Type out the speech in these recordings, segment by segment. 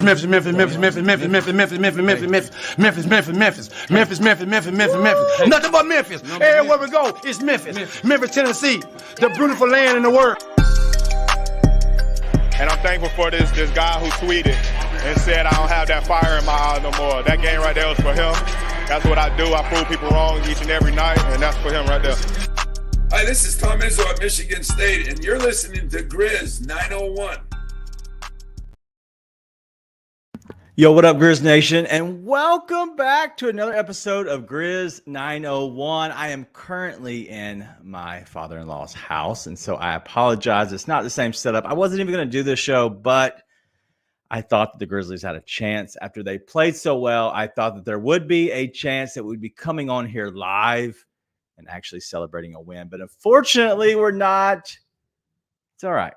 Memphis, Memphis, Memphis, Memphis, Memphis, Memphis, Memphis, Memphis, Memphis, Memphis, Memphis, Memphis, Memphis, Memphis, Memphis, Memphis, Memphis, Memphis. Nothing but Memphis. Everywhere we go, it's Memphis. Memphis, Tennessee, the beautiful land in the world. And I'm thankful for this guy who tweeted and said I don't have that fire in my eye no more. That game right there was for him. That's what I do. I prove people wrong each and every night, and that's for him right there. Hi, this is Tom Izzo at Michigan State, and you're listening to Grizz 901. Yo, what up, Grizz Nation, and welcome back to another episode of Grizz 901. I am currently in my father-in-law's house, and so I apologize. It's not the same setup. I wasn't even going to do this show, but I thought that the Grizzlies had a chance after they played so well. I thought that there would be a chance that we'd be coming on here live and actually celebrating a win, but unfortunately, we're not. It's all right.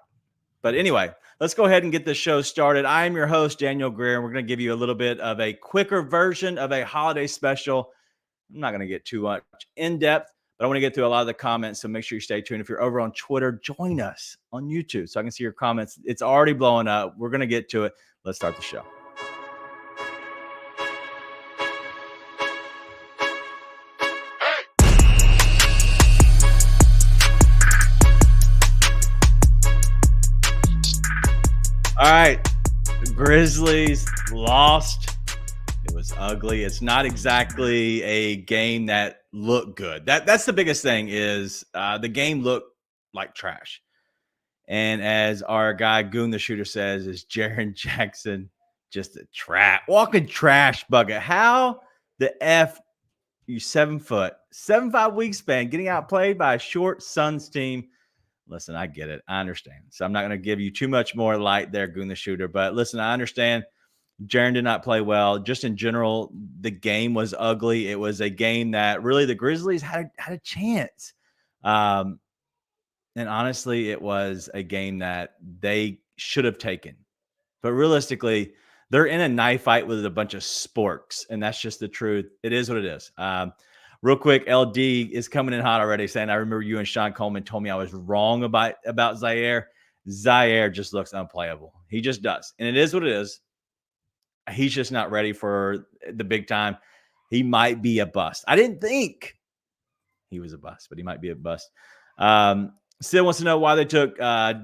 But anyway, let's go ahead and get this show started. I am your host, Daniel Greer, and we're going to give you a little bit of a quicker version of a holiday special. I'm not going to get too much in depth, but I want to get through a lot of the comments, so make sure you stay tuned. If you're over on Twitter, join us on YouTube so I can see your comments. It's already blowing up. We're going to get to it. Let's start the show. All right, the Grizzlies lost. It was ugly. It's not exactly a game that looked good. That's the biggest thing is the game looked like trash. And as our guy Goon the Shooter says, is Jaren Jackson just a walking trash bucket? How the F you 7 foot, 7'5" wingspan, getting outplayed by a short Suns team? Listen, I get it. I understand. So I'm not going to give you too much more light there, Goon the Shooter. But listen, I understand Jaren did not play well. Just in general, the game was ugly. It was a game that really the Grizzlies had a chance. And honestly, it was a game that they should have taken. But realistically, they're in a knife fight with a bunch of sporks. And that's just the truth. It is what it is. Real quick, LD is coming in hot already, saying, I remember you and Sean Coleman told me I was wrong about Zaire. Zaire just looks unplayable. He just does. And it is what it is. He's just not ready for the big time. He might be a bust. I didn't think he was a bust, but he might be a bust. Sid wants to know why they took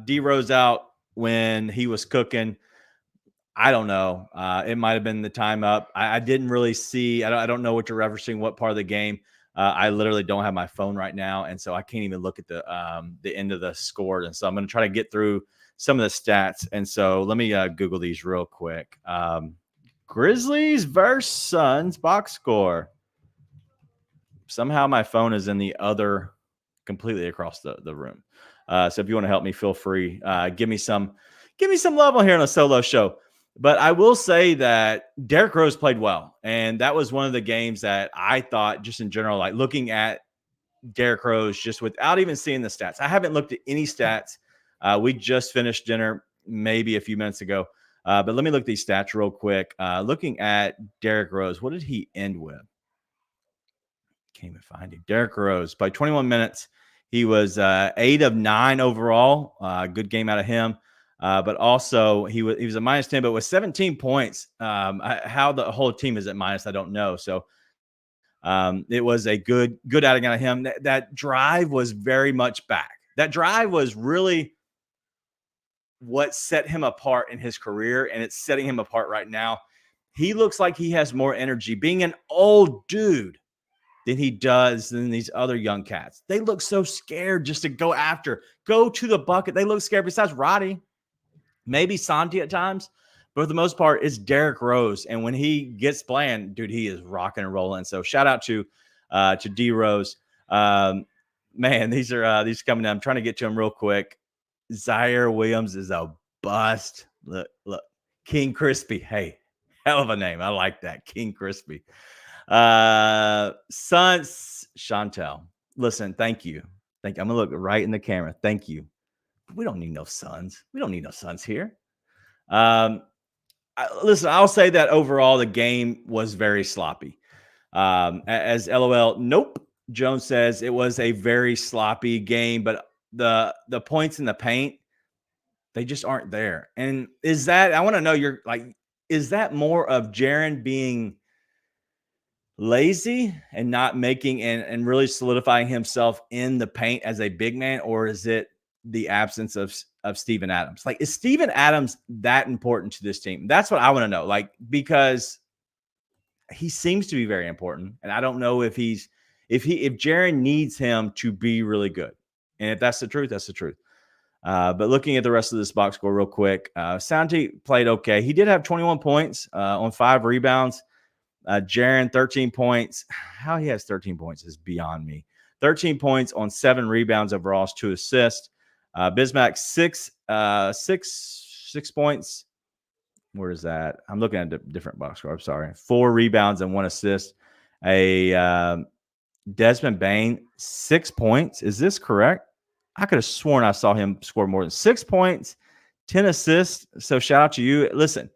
D-Rose out when he was cooking. I don't know. It might have been the time up. I didn't really see. I don't know what you're referencing, what part of the game. I literally don't have my phone right now, and so I can't even look at the end of the score. And so I'm going to try to get through some of the stats. And so let me Google these real quick. Grizzlies versus Suns box score. Somehow my phone is in the other, completely across the room. So if you want to help me, feel free. Give me some love on here on a solo show. But I will say that Derrick Rose played well. And that was one of the games that I thought, just in general, like looking at Derrick Rose just without even seeing the stats. I haven't looked at any stats. We just finished dinner maybe a few minutes ago. But let me look at these stats real quick. Looking at Derrick Rose, what did he end with? Can't even find him. Derrick Rose played 21 minutes. He was 8 of 9 overall. Good game out of him. But also he was a minus 10, but with 17 points. How the whole team is at minus, I don't know. So it was a good outing out of him. That drive was very much back. That drive was really what set him apart in his career, and it's setting him apart right now. He looks like he has more energy being an old dude than he does than these other young cats. They look so scared just to go to the bucket. They look scared besides Roddy. Maybe Santi at times, but for the most part, it's Derrick Rose. And when he gets playing, dude, he is rocking and rolling. So shout out to D Rose. Man, these coming down. I'm trying to get to them real quick. Zaire Williams is a bust. Look, King Crispy. Hey, hell of a name. I like that. King Crispy. Suns Chantel. Listen, thank you. I'm gonna look right in the camera. Thank you. We don't need no Suns. We don't need no Suns here. Listen, I'll say that overall the game was very sloppy. As LOL, nope. Jones says it was a very sloppy game, but the points in the paint, they just aren't there. And is that, I want to know, you're like, is that more of Jaren being lazy and not making and really solidifying himself in the paint as a big man, or is it the absence of Steven Adams? Like, is Steven Adams that important to this team? That's what I want to know. Like, because he seems to be very important, and I don't know if Jaren needs him to be really good. And if that's the truth, that's the truth. But looking at the rest of this box score real quick, Santi played okay. He did have 21 points on 5 rebounds. Jaren, 13 points. How he has 13 points is beyond me. 13 points on 7 rebounds overall, 2 assists. Bismack, 6 points. Where is that? I'm looking at a different box score. I'm sorry. 4 rebounds and 1 assist. Desmond Bane, 6 points. Is this correct? I could have sworn I saw him score more than 6 points, 10 assists. So shout out to you. Listen,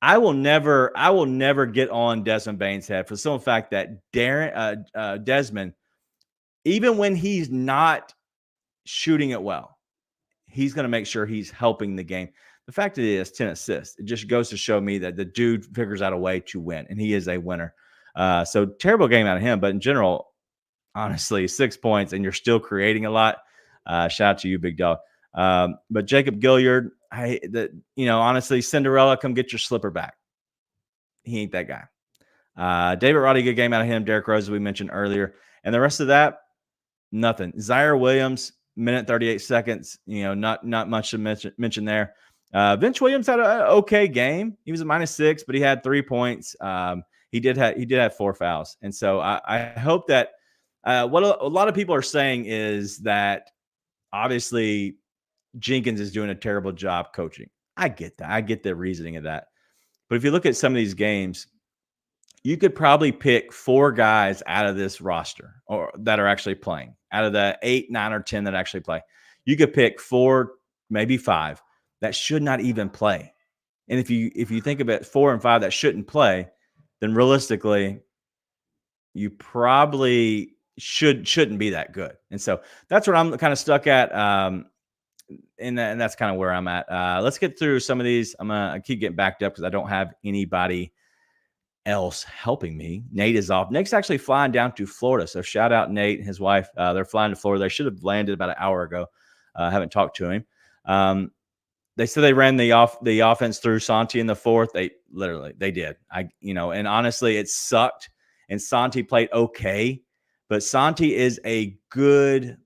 I will never get on Desmond Bane's head for the simple fact that Desmond, even when he's not shooting it well, he's going to make sure he's helping the game. The fact that he has 10 assists, it just goes to show me that the dude figures out a way to win, and he is a winner. So terrible game out of him, but in general, honestly, 6 points, and you're still creating a lot. Shout out to you, big dog. But Jacob Gilliard, honestly, Cinderella, come get your slipper back. He ain't that guy. David Roddy, good game out of him. Derrick Rose, as we mentioned earlier. And the rest of that, nothing. Zaire Williams, minute 38 seconds. Not much to mention there. Vince Williams had an okay game. He was a -6, but he had 3 points. He did have 4 fouls. And so I hope that what a lot of people are saying is that obviously Jenkins is doing a terrible job coaching. I get that. I get the reasoning of that. But if you look at some of these games, you could probably pick 4 guys out of this roster or that are actually playing. Out of the 8, 9, or 10 that actually play, you could pick 4, maybe 5 that should not even play. And if you think about 4 and 5 that shouldn't play, then realistically, you probably shouldn't be that good. And so that's what I'm kind of stuck at. And that's kind of where I'm at. Let's get through some of these. I keep getting backed up because I don't have anybody else helping me. Nate is off. Nate's actually flying down to Florida. So shout out Nate and his wife. They're flying to Florida. They should have landed about an hour ago. I haven't talked to him. They said they ran the offense through Santi in the 4th. They did. And honestly, it sucked. And Santi played okay, but Santi is a good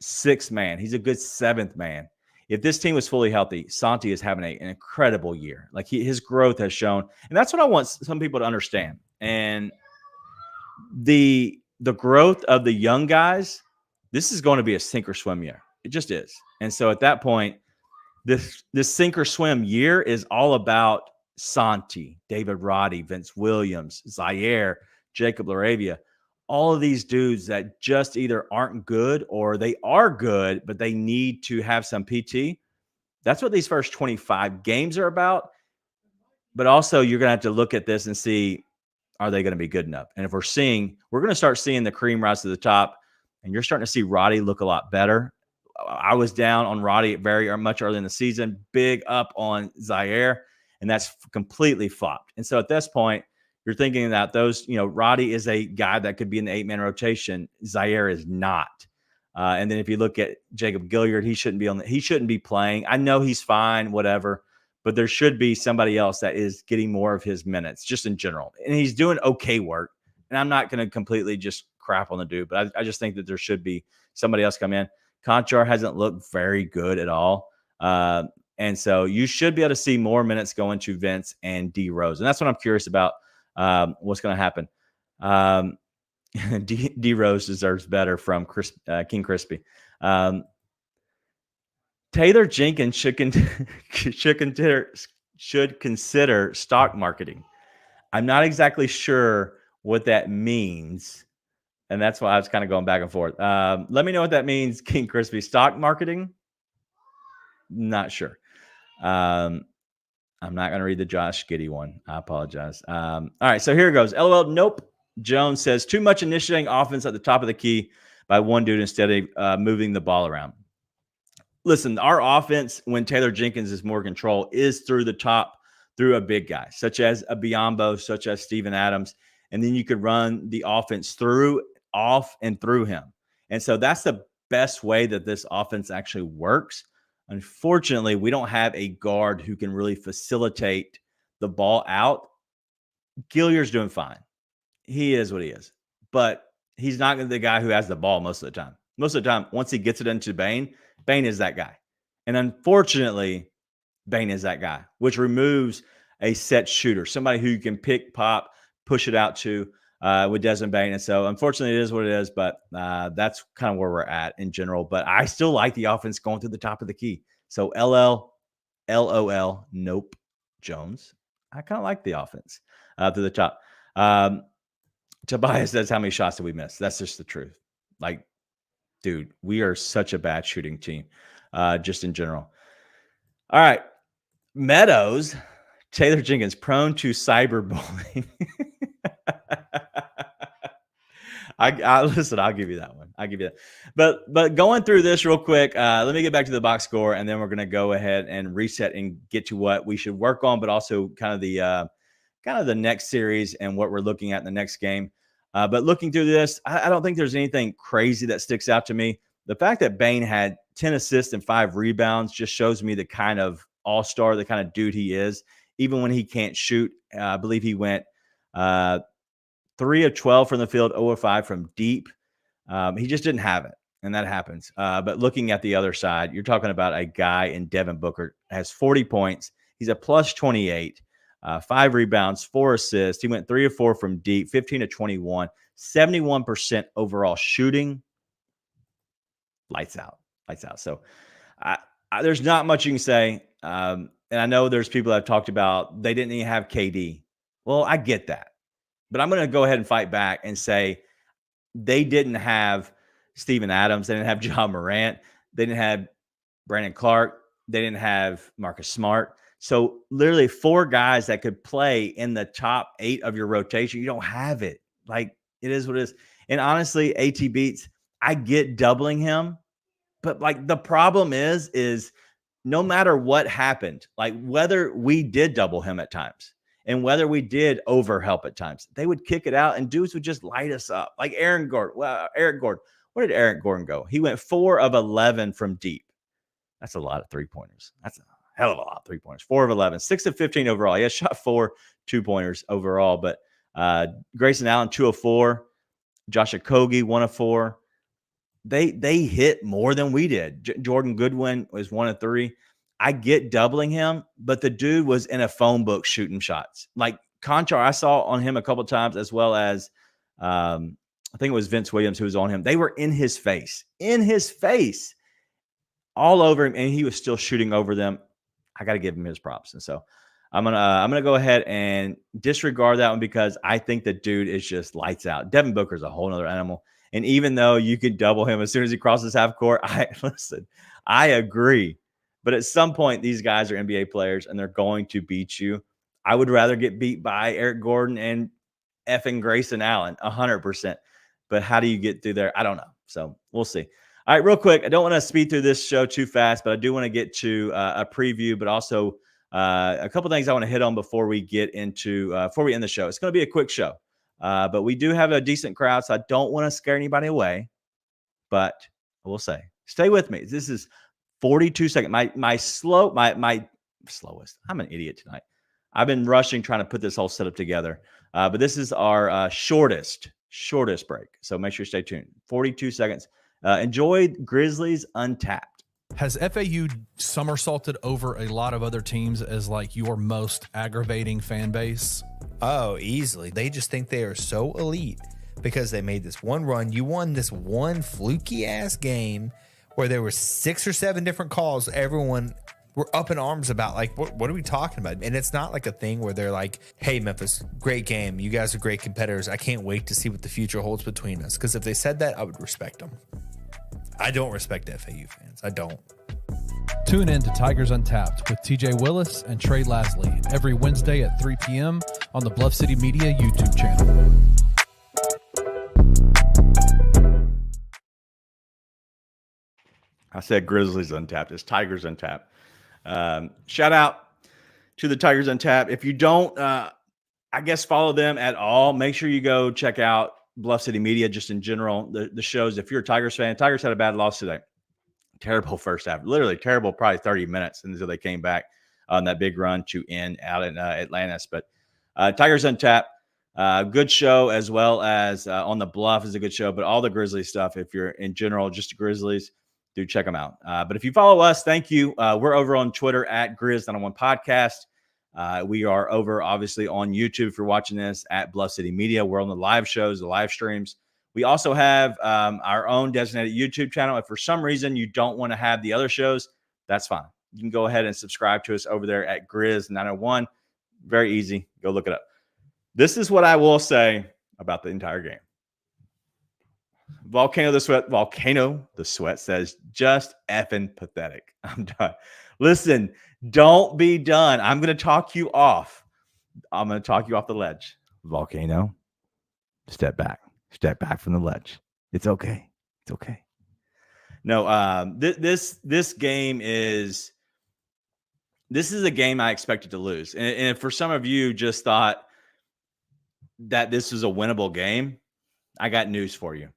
6th man. He's a good 7th man. If this team was fully healthy, Santi is having an incredible year. Like his growth has shown, and that's what I want some people to understand. And the growth of the young guys, this is going to be a sink or swim year. It just is. And so at that point, this sink or swim year is all about Santi, David Roddy, Vince Williams, Zaire, Jacob Laravia, all of these dudes that just either aren't good or they are good, but they need to have some PT. That's what these first 25 games are about. But also you're going to have to look at this and see, are they going to be good enough? And if we're going to start seeing the cream rise to the top, and you're starting to see Roddy look a lot better. I was down on Roddy very much early in the season, big up on Zaire, and that's completely flopped. And so at this point, you're thinking that Roddy is a guy that could be in the 8-man rotation. Zaire is not. And then if you look at Jacob Gilliard, he shouldn't be playing. I know he's fine, whatever, but there should be somebody else that is getting more of his minutes just in general. And he's doing okay work. And I'm not going to completely just crap on the dude, but I just think that there should be somebody else come in. Conchar hasn't looked very good at all. And so you should be able to see more minutes going to Vince and D Rose. And that's what I'm curious about. What's going to happen? D Rose deserves better from King Crispy. Taylor Jenkins should consider stock marketing. I'm not exactly sure what that means, and that's why I was kind of going back and forth. Let me know what that means, King Crispy. Stock marketing? Not sure. I'm not going to read the Josh Giddey one. I apologize. All right, so here it goes. LOL, nope. Jones says, too much initiating offense at the top of the key by one dude instead of moving the ball around. Listen, our offense, when Taylor Jenkins is more control, is through the top through a big guy, such as a Biyombo, such as Steven Adams. And then you could run the offense off and through him. And so that's the best way that this offense actually works. Unfortunately, we don't have a guard who can really facilitate the ball out. Gillier's doing fine. He is what he is. But he's not the guy who has the ball most of the time. Most of the time, once he gets it into Bane is that guy. And unfortunately, Bane is that guy, which removes a set shooter, somebody who you can pick, pop, push it out to with Desmond Bane. And so, unfortunately, it is what it is, but that's kind of where we're at in general. But I still like the offense going through the top of the key. So, LOL, nope, Jones. I kind of like the offense through the top. Tobias says, how many shots did we miss? That's just the truth. Like, dude, we are such a bad shooting team, just in general. All right. Meadows, Taylor Jenkins, prone to cyberbullying. Listen, I'll give you that one. I'll give you that. But going through this real quick, let me get back to the box score, and then we're going to go ahead and reset and get to what we should work on, but also kind of the next series and what we're looking at in the next game. But looking through this, I don't think there's anything crazy that sticks out to me. The fact that Bane had 10 assists and 5 rebounds just shows me the kind of all-star, the kind of dude he is, even when he can't shoot. I believe he went 3 of 12 from the field, 0 of 5 from deep. He just didn't have it, and that happens. But looking at the other side, you're talking about a guy in Devin Booker has 40 points. He's a plus 28, 5 rebounds, 4 assists. He went 3 of 4 from deep, 15 of 21, 71% overall shooting. Lights out. So there's not much you can say. And I know there's people that have talked about they didn't even have KD. Well, I get that. But I'm going to go ahead and fight back and say they didn't have Steven Adams. They didn't have John Morant. They didn't have Brandon Clark. They didn't have Marcus Smart. So literally 4 guys that could play in the top 8 of your rotation. You don't have it. Like, it is what it is. And honestly, AT Beats, I get doubling him. But like the problem is no matter what happened, like whether we did double him at times and whether we did overhelp at times, they would kick it out and dudes would just light us up. Like Eric Gordon. Where did Eric Gordon go? He went 4 of 11 from deep. That's a lot of 3-pointers. That's a hell of a lot of 3-pointers. 4 of 11, 6 of 15 overall. He has shot 4 2-pointers overall. But Grayson Allen, 2 of 4. Josh Okogie, 1 of 4. They hit more than we did. Jordan Goodwin was 1 of 3. I get doubling him, but the dude was in a phone book shooting shots. Like Conchar, I saw on him a couple of times, as well as I think it was Vince Williams who was on him. They were in his face, all over him, and he was still shooting over them. I got to give him his props, and so I'm gonna go ahead and disregard that one because I think the dude is just lights out. Devin Booker is a whole nother animal. And even though you could double him as soon as he crosses half court, I agree. But at some point, these guys are NBA players and they're going to beat you. I would rather get beat by Eric Gordon and effing Grayson Allen, 100%. But how do you get through there? I don't know. So we'll see. All right, real quick. I don't want to speed through this show too fast, but I do want to get to a preview, but also a couple things I want to hit on before we get into before we end the show. It's going to be a quick show. But we do have a decent crowd, so I don't want to scare anybody away. But I will say, stay with me. This is 42 seconds. My slowest. I'm an idiot tonight. I've been rushing trying to put this whole setup together. But this is our shortest break. So make sure you stay tuned. 42 seconds. Enjoy Grizzlies Untapped. Has FAU somersaulted over a lot of other teams as like your most aggravating fan base? Oh, easily. They just think they are so elite because they made this one run. You won this one fluky ass game where there were 6 or 7 different calls. Everyone were up in arms about like, what are we talking about? And it's not like a thing where they're like, hey, Memphis, great game. You guys are great competitors. I can't wait to see what the future holds between us. Because if they said that, I would respect them. I don't respect FAU fans. I don't. Tune in to Tigers Untapped with TJ Willis and Trey Lasley every Wednesday at 3 p.m. on the Bluff City Media YouTube channel. I said Grizzlies Untapped. It's Tigers Untapped. Shout out to the Tigers Untapped. If you don't, I guess, follow them at all, make sure you go check out Bluff City Media just in general. The shows, if you're a Tigers fan, Tigers had a bad loss today. Terrible first half. Literally terrible, probably 30 minutes until they came back on that big run to end out in Atlantis. But Tigers Untapped, good show, as well as On the Bluff is a good show. But all the Grizzlies stuff, if you're in general just Grizzlies, do check them out. But if you follow us, thank you. We're over on Twitter at Grizz901 Podcast. We are over, obviously, on YouTube if you're watching this at Bluff City Media. We're on the live shows, the live streams. We also have our own designated YouTube channel. If for some reason you don't want to have the other shows, that's fine. You can go ahead and subscribe to us over there at Grizz901. Very easy. Go look it up. This is what I will say about the entire game. Volcano the Sweat says, just effing pathetic. I'm done. Listen, don't be done. I'm going to talk you off. I'm going to talk you off the ledge. Volcano, step back. Step back from the ledge. It's okay. It's okay. No, this game is a game I expected to lose. And if for some of you just thought that this was a winnable game, I got news for you.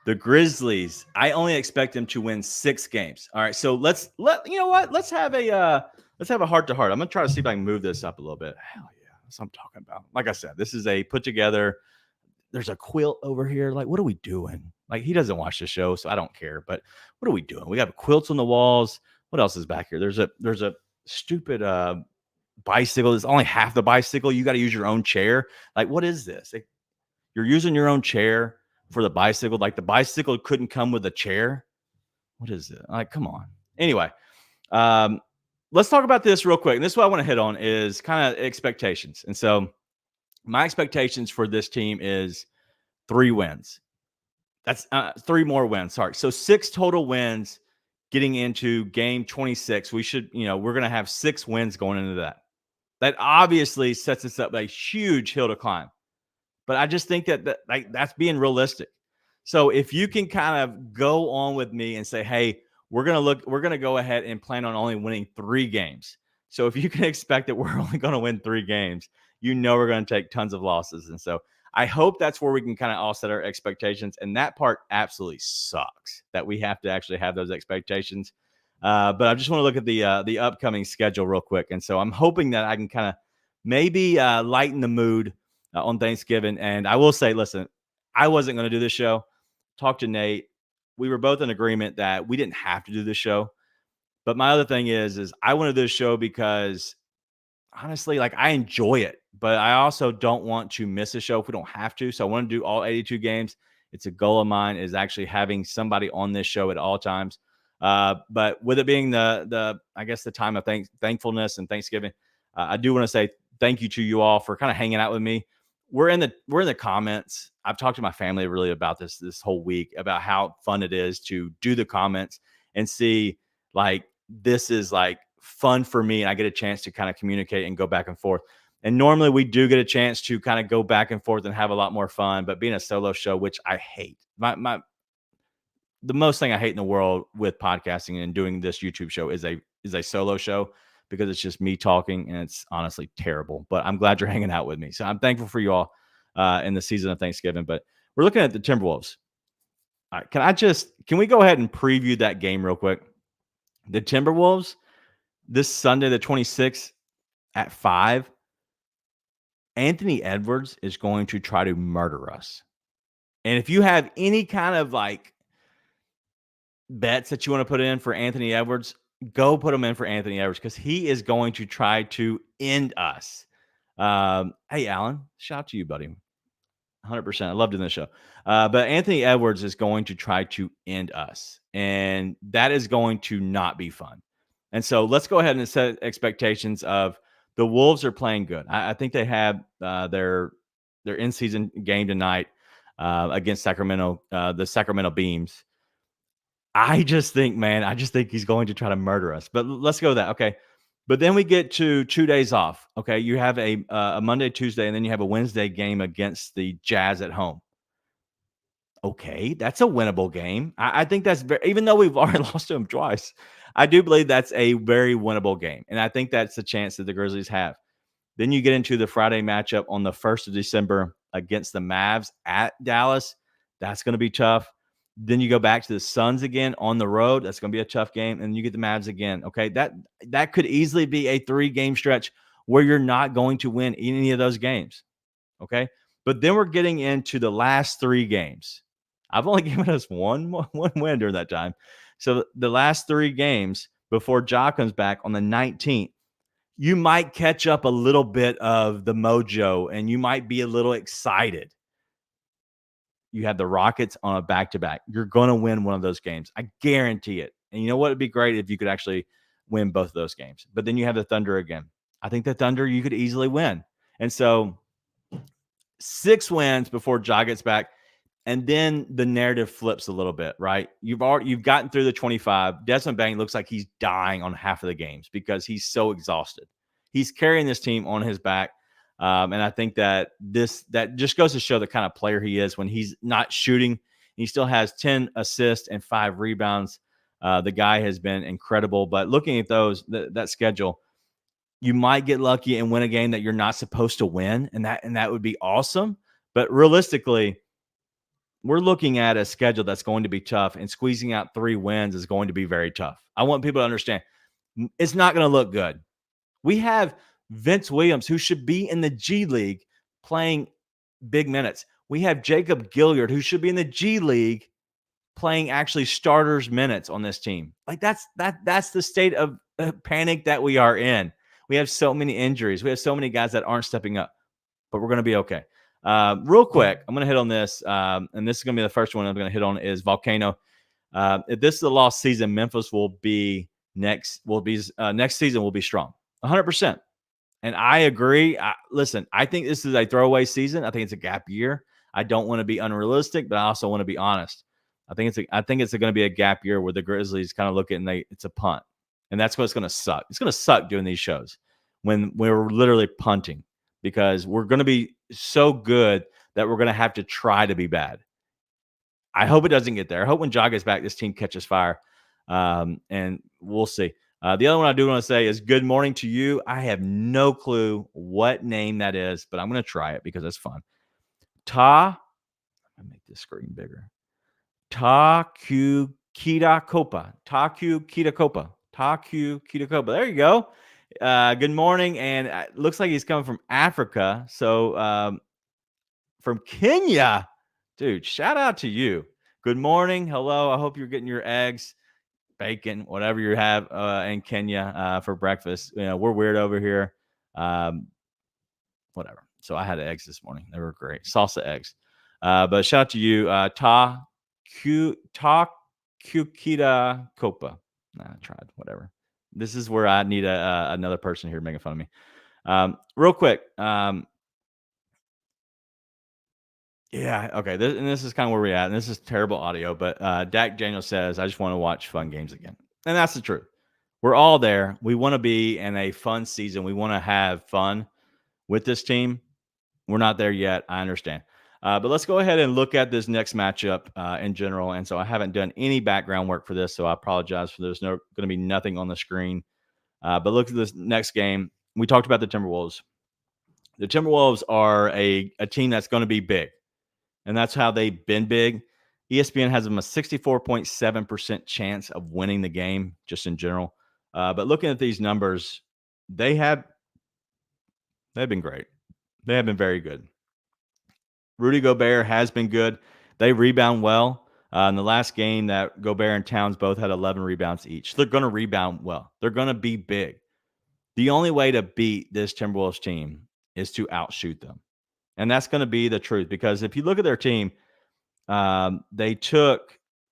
The Grizzlies, I only expect them to win 6 games. All right, so let's have a heart-to-heart. I'm gonna try to see if I can move this up a little bit. Hell yeah, that's what I'm talking about. Like I said, this is a put together. There's a quilt over here. Like, what are we doing? Like, he doesn't watch the show, so I don't care. But what are we doing? We got quilts on the walls. What else is back here? There's a stupid bicycle. It's only half the bicycle. You got to use your own chair. Like, what is this? Like, you're using your own chair for the bicycle. Like, the bicycle couldn't come with a chair. What is it? Like, come on. Anyway, let's talk about this real quick. And this is what I want to hit on is kind of expectations. And so my expectations for this team is 3 wins. That's 3 more wins. Sorry. So 6 total wins getting into game 26. We should, we're going to have 6 wins going into that. That obviously sets us up a huge hill to climb. But I just think that's being realistic. So if you can kind of go on with me and say, hey, we're going to go ahead and plan on only winning 3 games. So if you can expect that we're only going to win 3 games, we're going to take tons of losses. And so I hope that's where we can kind of all set our expectations. And that part absolutely sucks that we have to actually have those expectations. But I just want to look at the upcoming schedule real quick. And so I'm hoping that I can kind of maybe lighten the mood on Thanksgiving. And I will say, listen, I wasn't going to do this show. Talked to Nate. We were both in agreement that we didn't have to do this show. But my other thing is I wanted this show because honestly, like, I enjoy it, but I also don't want to miss a show if we don't have to. So I want to do all 82 games. It's a goal of mine, is actually having somebody on this show at all times. But with it being the I guess the time of thankfulness and Thanksgiving, I do want to say thank you to you all for kind of hanging out with me. We're in the comments. I've talked to my family really about this whole week, about how fun it is to do the comments and see, like, this is like fun for me, and I get a chance to kind of communicate and go back and forth. And normally we do get a chance to kind of go back and forth and have a lot more fun. But being a solo show, which I hate, the most thing I hate in the world with podcasting and doing this YouTube show is a solo show, because it's just me talking, and it's honestly terrible. But I'm glad you're hanging out with me, so I'm thankful for you all in the season of Thanksgiving. But we're looking at the Timberwolves. All right, can we go ahead and preview that game real quick? The Timberwolves, this Sunday, the 26th at 5, Anthony Edwards is going to try to murder us. And if you have any kind of like bets that you want to put in for Anthony Edwards, go put them in for Anthony Edwards, because he is going to try to end us. Hey, Alan, shout out to you, buddy. 100%. I love doing this show. But Anthony Edwards is going to try to end us, and that is going to not be fun. And so let's go ahead and set expectations of the Wolves are playing good. I think they have their in-season game tonight against Sacramento, the Sacramento Beams. I just think he's going to try to murder us. But let's go with that. Okay. But then we get to 2 days off. Okay. You have a Monday, Tuesday, and then you have a Wednesday game against the Jazz at home. Okay, that's a winnable game. I think that's even though we've already lost to them twice, I do believe that's a very winnable game. And I think that's the chance that the Grizzlies have. Then you get into the Friday matchup on the 1st of December against the Mavs at Dallas. That's going to be tough. Then you go back to the Suns again on the road. That's going to be a tough game. And you get the Mavs again. Okay, that could easily be a 3-game stretch where you're not going to win any of those games. Okay, but then we're getting into the last 3 games. I've only given us one win during that time. So the last 3 games before Ja comes back on the 19th, you might catch up a little bit of the mojo and you might be a little excited. You have the Rockets on a back-to-back. You're going to win one of those games. I guarantee it. And you know what? It'd be great if you could actually win both of those games. But then you have the Thunder again. I think the Thunder you could easily win. And so 6 wins before Ja gets back. And then the narrative flips a little bit, right? You've gotten through the 25. Desmond Bane looks like he's dying on half of the games because he's so exhausted. He's carrying this team on his back. And I think that just goes to show the kind of player he is when he's not shooting. He still has 10 assists and 5 rebounds. The guy has been incredible. But looking at that schedule, you might get lucky and win a game that you're not supposed to win, and that would be awesome. But realistically, we're looking at a schedule that's going to be tough, and squeezing out 3 wins is going to be very tough. I want people to understand it's not going to look good. We have Vince Williams, who should be in the G League playing big minutes. We have Jacob Gilliard, who should be in the G League playing actually starters minutes on this team. Like that's the state of panic that we are in. We have so many injuries. We have so many guys that aren't stepping up, but we're going to be okay. Real quick, I'm going to hit on this, and this is going to be the first one I'm going to hit on is Volcano. If this is a lost season, Memphis will be next season will be strong, 100%. And I agree. Listen, I think this is a throwaway season. I think it's a gap year. I don't want to be unrealistic, but I also want to be honest. I think it's going to be a gap year where the Grizzlies kind of look at it it's a punt, and that's what's going to suck. It's going to suck doing these shows when we're literally punting because we're going to be so good that we're going to have to try to be bad. I hope it doesn't get there. I hope when Ja gets back, this team catches fire, and we'll see. The other one I do want to say is good morning to you. I have no clue what name that is, but I'm going to try it because it's fun. Let me make this screen bigger. Taku Kita Copa. There you go. Good morning. And it looks like he's coming from Africa. So from Kenya. Dude, shout out to you. Good morning. Hello. I hope you're getting your eggs, bacon, whatever you have in Kenya for breakfast. You know, we're weird over here. Whatever. So I had eggs this morning. They were great. Salsa eggs. But shout out to you. Kukita Copa. Nah, I tried. Whatever. This is where I need another person here making fun of me. Real quick. Yeah. Okay. This is kind of where we're at. And this is terrible audio. But Dak Daniel says, I just want to watch fun games again. And that's the truth. We're all there. We want to be in a fun season. We want to have fun with this team. We're not there yet. I understand. But let's go ahead and look at this next matchup in general. And so I haven't done any background work for this, so I apologize for there's going to be nothing on the screen. But look at this next game. We talked about the Timberwolves. The Timberwolves are a team that's going to be big, and that's how they've been big. ESPN has them a 64.7% chance of winning the game just in general. But looking at these numbers, they've been great. They have been very good. Rudy Gobert has been good. They rebound well. In the last game, that Gobert and Towns both had 11 rebounds each. They're going to rebound well. They're going to be big. The only way to beat this Timberwolves team is to outshoot them. And that's going to be the truth because if you look at their team, Anthony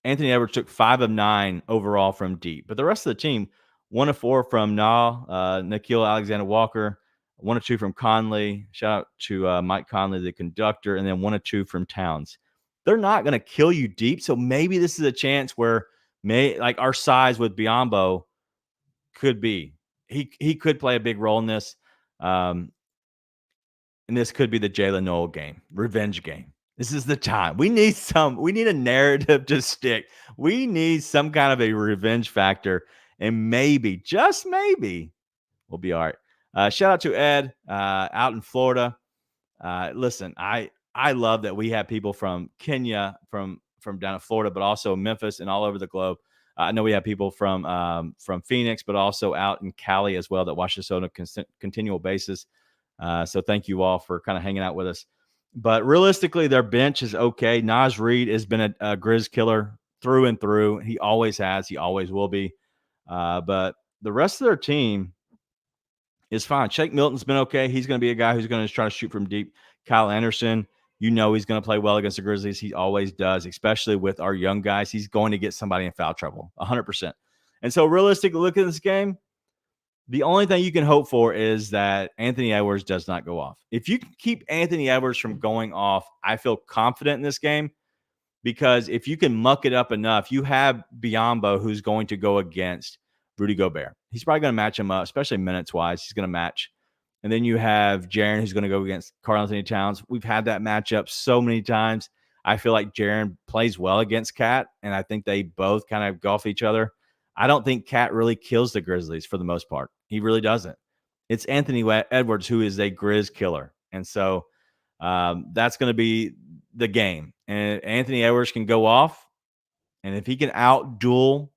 Edwards took 5 of 9 overall from deep. But the rest of the team, 1 of 4 from Nickeil Alexander-Walker, 1 or 2 from Conley. Shout out to Mike Conley, the conductor, and then 1 or 2 from Towns. They're not going to kill you deep, so maybe this is a chance where like our size with Biyombo could be. He could play a big role in this, and this could be the Jalen Noel game, revenge game. This is the time. We need a narrative to stick. We need some kind of a revenge factor, and maybe, just maybe, we'll be all right. Shout out to Ed out in Florida. Listen, I love that we have people from Kenya, from down in Florida, but also Memphis and all over the globe. I know we have people from Phoenix, but also out in Cali as well that watch this on a continual basis. So thank you all for kind of hanging out with us. But realistically, their bench is okay. Naz Reid has been a Grizz killer through and through. He always has. He always will be. But the rest of their team is fine. Shake Milton's been okay. He's going to be a guy who's going to try to shoot from deep. Kyle Anderson, he's going to play well against the Grizzlies. He always does, especially with our young guys. He's going to get somebody in foul trouble, 100%. And so realistically, look at this game. The only thing you can hope for is that Anthony Edwards does not go off. If you can keep Anthony Edwards from going off, I feel confident in this game, because if you can muck it up enough, you have Biyombo who's going to go against Rudy Gobert. He's probably going to match him up, especially minutes-wise. He's going to match. And then you have Jaren who's going to go against Karl-Anthony Towns. We've had that matchup so many times. I feel like Jaren plays well against Cat, and I think they both kind of golf each other. I don't think Cat really kills the Grizzlies for the most part. He really doesn't. It's Anthony Edwards who is a Grizz killer. And so that's going to be the game. And Anthony Edwards can go off. And if he can out-duel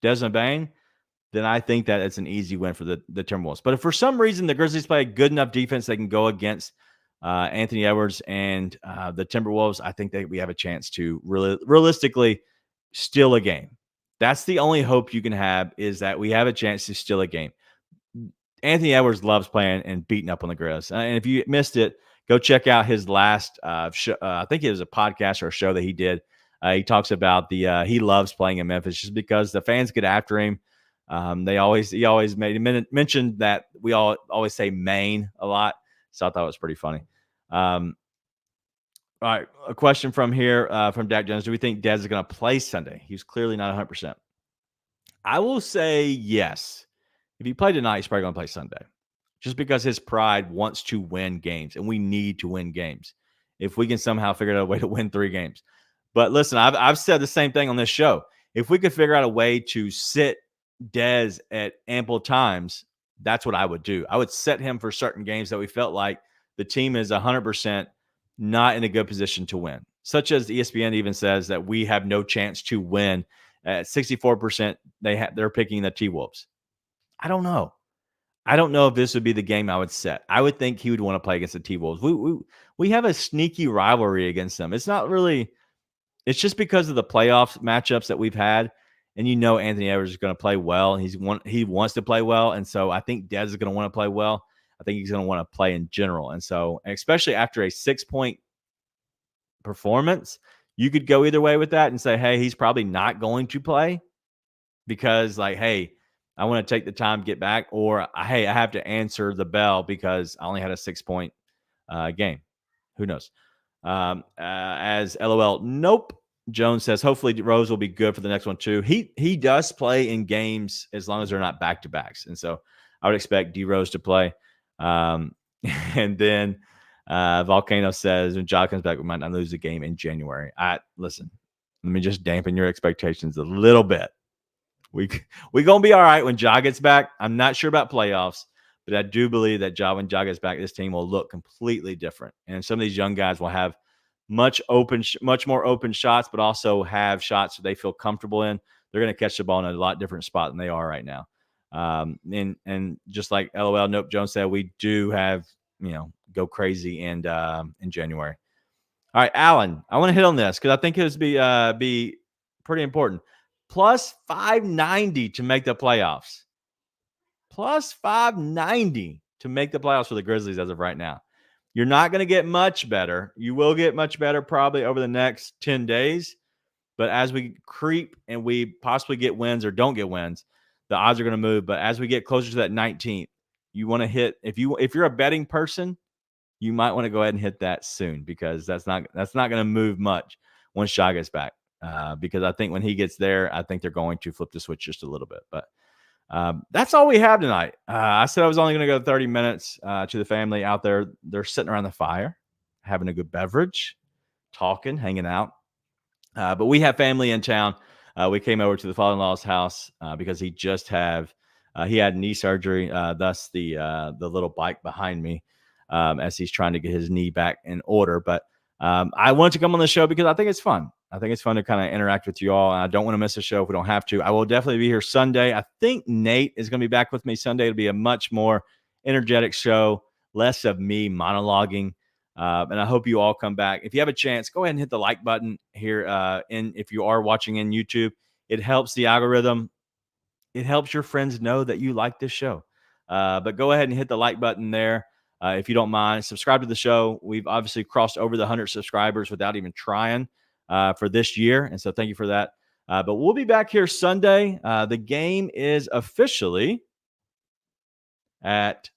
Desmond Bane, then I think that it's an easy win for the Timberwolves. But if for some reason the Grizzlies play a good enough defense, they can go against Anthony Edwards and the Timberwolves, I think that we have a chance to realistically steal a game. That's the only hope you can have, is that we have a chance to steal a game. Anthony Edwards loves playing and beating up on the Grizz. And if you missed it, go check out his last show. I think it was a podcast or a show that he did. He talks about he loves playing in Memphis just because the fans get after him. He always mentioned that we always say Maine a lot. So I thought it was pretty funny. All right. A question from here, from Dak Jones. Do we think Dez is going to play Sunday? He's clearly not 100%. I will say yes. If he played tonight, he's probably going to play Sunday, just because his pride wants to win games, and we need to win games. If we can somehow figure out a way to win 3 games. But listen, I've said the same thing on this show. If we could figure out a way to sit Dez at ample times, that's what I would do. I would set him for certain games that we felt like the team is 100% not in a good position to win, such as ESPN even says that we have no chance to win. At 64%, they're picking the T-Wolves. I don't know. I don't know if this would be the game I would set. I would think he would want to play against the T-Wolves. We have a sneaky rivalry against them. It's not really – it's just because of the playoff matchups that we've had. And Anthony Edwards is going to play well. He wants to play well. And so I think Dez is going to want to play well. I think he's going to want to play in general. And so, especially after a 6-point performance, you could go either way with that and say, hey, he's probably not going to play because, hey, I want to take the time to get back, or, hey, I have to answer the bell because I only had a 6-point game. Who knows? As LOL, nope. Jones says, hopefully Rose will be good for the next one too. He does play in games as long as they're not back-to-backs. And so I would expect D Rose to play. And then Volcano says, when Ja comes back, we might not lose the game in January. Listen, let me just dampen your expectations a little bit. We going to be all right when Ja gets back. I'm not sure about playoffs, but I do believe that when Ja gets back, this team will look completely different. And some of these young guys will have much more open shots, but also have shots that they feel comfortable in. They're going to catch the ball in a lot different spot than they are right now. And just like LOL, nope, Jones said, we do have, go crazy in January. All right, Alan, I want to hit on this because I think it would be pretty important. Plus 590 to make the playoffs. Plus 590 to make the playoffs for the Grizzlies as of right now. You're not going to get much better. You will get much better probably over the next 10 days. But as we creep and we possibly get wins or don't get wins, the odds are going to move. But as we get closer to that 19th, you want to hit, if you're a betting person, you might want to go ahead and hit that soon, because that's not going to move much once Shai gets back. Because I think when he gets there, I think they're going to flip the switch just a little bit. But that's all we have tonight. I said I was only going to go 30 minutes to the family out there. They're sitting around the fire, having a good beverage, talking, hanging out. But we have family in town. We came over to the father-in-law's house because he had knee surgery. Thus the little bike behind me as he's trying to get his knee back in order. But I wanted to come on the show because I think it's fun. I think it's fun to kind of interact with you all. And I don't want to miss a show if we don't have to. I will definitely be here Sunday. I think Nate is going to be back with me Sunday. It'll be a much more energetic show, less of me monologuing. And I hope you all come back. If you have a chance, go ahead and hit the like button here. If you are watching in YouTube, it helps the algorithm. It helps your friends know that you like this show. But go ahead and hit the like button there. If you don't mind, subscribe to the show. We've obviously crossed over the 100 subscribers without even trying for this year. And so thank you for that. But we'll be back here Sunday. The game is officially at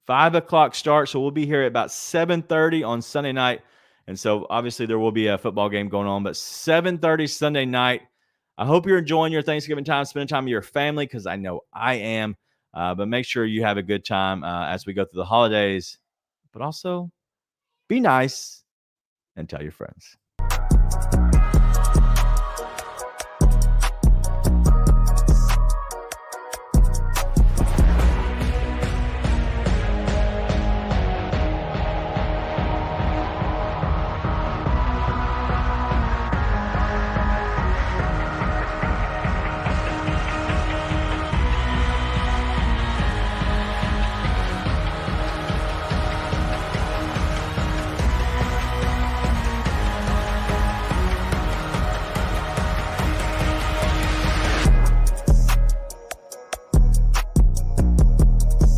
5 o'clock start. So we'll be here at about 7:30 on Sunday night. And so obviously there will be a football game going on, but 7:30 Sunday night. I hope you're enjoying your Thanksgiving time, spending time with your family, because I know I am. But make sure you have a good time as we go through the holidays. But also be nice and tell your friends.